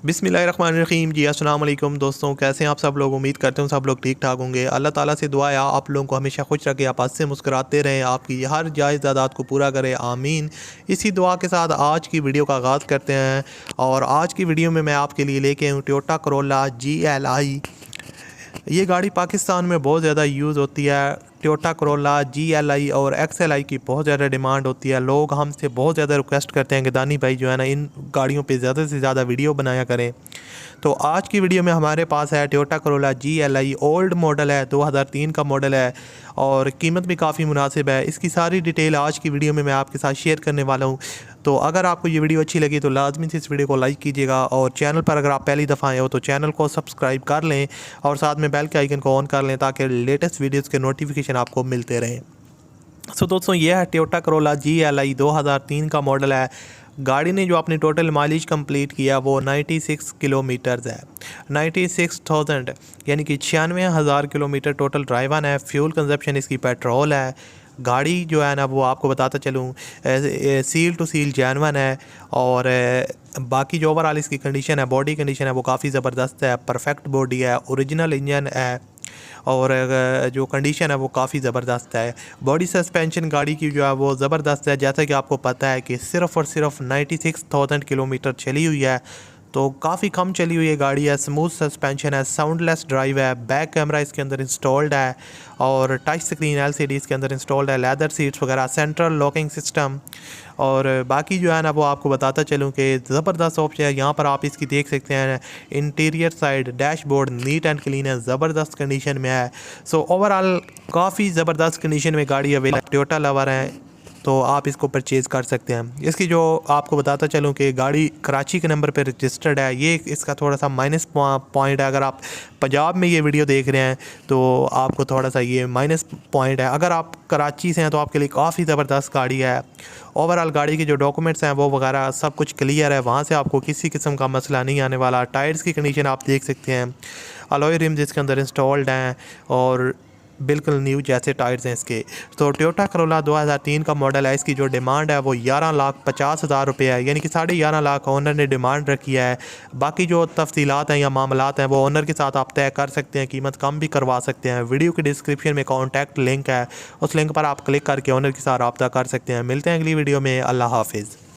बिस्मिल्लाहिर्रहमानिर्रहीम। जी अस्सलाम वालेकुम दोस्तों, कैसे हैं आप सब लोग। उम्मीद करते हैं सब लोग ठीक ठाक होंगे। अल्लाह ताला से दुआ है आप लोगों को हमेशा खुश रखे, आप हंसते मुस्कुराते रहें, आपकी हर जायज़ ज़ादात को पूरा करें, आमीन। इसी दुआ के साथ आज की वीडियो का आगाज़ करते हैं। और आज की वीडियो में मैं आपके लिए लेके हूँ टोयोटा करोला GLI। ये गाड़ी पाकिस्तान में बहुत ज़्यादा यूज़ होती है। टोयोटा करोला GLI और XLI की बहुत ज़्यादा डिमांड होती है। लोग हमसे बहुत ज़्यादा रिक्वेस्ट करते हैं कि दानी भाई जो है ना, इन गाड़ियों पे ज़्यादा से ज़्यादा वीडियो बनाया करें। तो आज की वीडियो में हमारे पास है Toyota Corolla GLI। Old model है, 2003 का मॉडल है और कीमत भी काफ़ी मुनासिब है। इसकी सारी डिटेल आज की वीडियो में मैं आपके साथ शेयर करने वाला हूँ। तो अगर आपको ये वीडियो अच्छी लगी तो लाजमी से इस वीडियो को लाइक कीजिएगा और चैनल पर अगर आप पहली दफ़ा आए हो तो चैनल को सब्सक्राइब कर लें और साथ में बेल के आइकन को ऑन कर लें ताकि लेटेस्ट वीडियोज़ के नोटिफिकेशन आपको मिलते रहें। सो दोस्तों, ये है टोयोटा करोला GLI, 2003 का मॉडल है। गाड़ी ने जो अपनी टोटल माइलेज कंप्लीट किया वो 96 किलोमीटर्स है। 96,000 यानी कि 96,000 किलोमीटर टोटल ड्राइवन है। फ्यूल कंजप्शन इसकी पेट्रोल है। गाड़ी जो है ना, वो आपको बताता चलूँ, सील टू सील जेन्युइन है। और बाकी जो ओवरऑल इसकी कंडीशन है, बॉडी कंडीशन है, वो काफ़ी ज़बरदस्त है। परफेक्ट बॉडी है, ओरिजिनल इंजन है और जो कंडीशन है वो काफ़ी ज़बरदस्त है। बॉडी सस्पेंशन गाड़ी की जो है वो ज़बरदस्त है। जैसा कि आपको पता है कि सिर्फ़ और सिर्फ 96,000 किलोमीटर चली हुई है, तो काफ़ी कम चली हुई है गाड़ी है। स्मूथ सस्पेंशन है, साउंडलेस ड्राइव है, बैक कैमरा इसके अंदर इंस्टॉल्ड है और टच स्क्रीन LCD इसके अंदर इंस्टॉल्ड है, लेदर सीट्स वगैरह, सेंट्रल लॉकिंग सिस्टम। और बाकी जो है ना, वो आपको बताता चलूँ कि ज़बरदस्त ऑप्शन है। यहाँ पर आप इसकी देख सकते हैं interior side, dashboard neat and clean है, ज़बरदस्त कंडीशन में है। सो ओवरऑल काफ़ी ज़बरदस्त कंडीशन में गाड़ी अवेलेबल। टोयोटा लवर है तो आप इसको परचेज़ कर सकते हैं। इसकी जो आपको बताता चलूँ कि गाड़ी कराची के नंबर पे रजिस्टर्ड है। ये इसका थोड़ा सा माइनस पॉइंट है। अगर आप पंजाब में ये वीडियो देख रहे हैं तो आपको थोड़ा सा ये माइनस पॉइंट है। अगर आप कराची से हैं तो आपके लिए काफ़ी ज़बरदस्त गाड़ी है। ओवरऑल गाड़ी के जो डॉक्यूमेंट्स हैं वो वगैरह सब कुछ क्लियर है, वहाँ से आपको किसी किस्म का मसला नहीं आने वाला। टायर्स की कंडीशन आप देख सकते हैं, अलॉय रिम्स इसके अंदर इंस्टॉल्ड हैं और बिल्कुल न्यू जैसे टायर्स हैं इसके। तो टोयोटा करोला 2003 का मॉडल है। इसकी जो डिमांड है वो 11,50,000 रुपये है, यानी कि 11.5 लाख ओनर ने डिमांड रखी है। बाकी जो तफसीलात हैं या मामलात हैं वो ओनर के साथ आप तय कर सकते हैं, कीमत कम भी करवा सकते हैं। वीडियो के डिस्क्रिप्शन में कॉन्टैक्ट लिंक है, उस लिंक पर आप क्लिक करके ओनर के साथ रब्ता कर सकते हैं। मिलते हैं अगली वीडियो में। अल्लाह हाफिज़।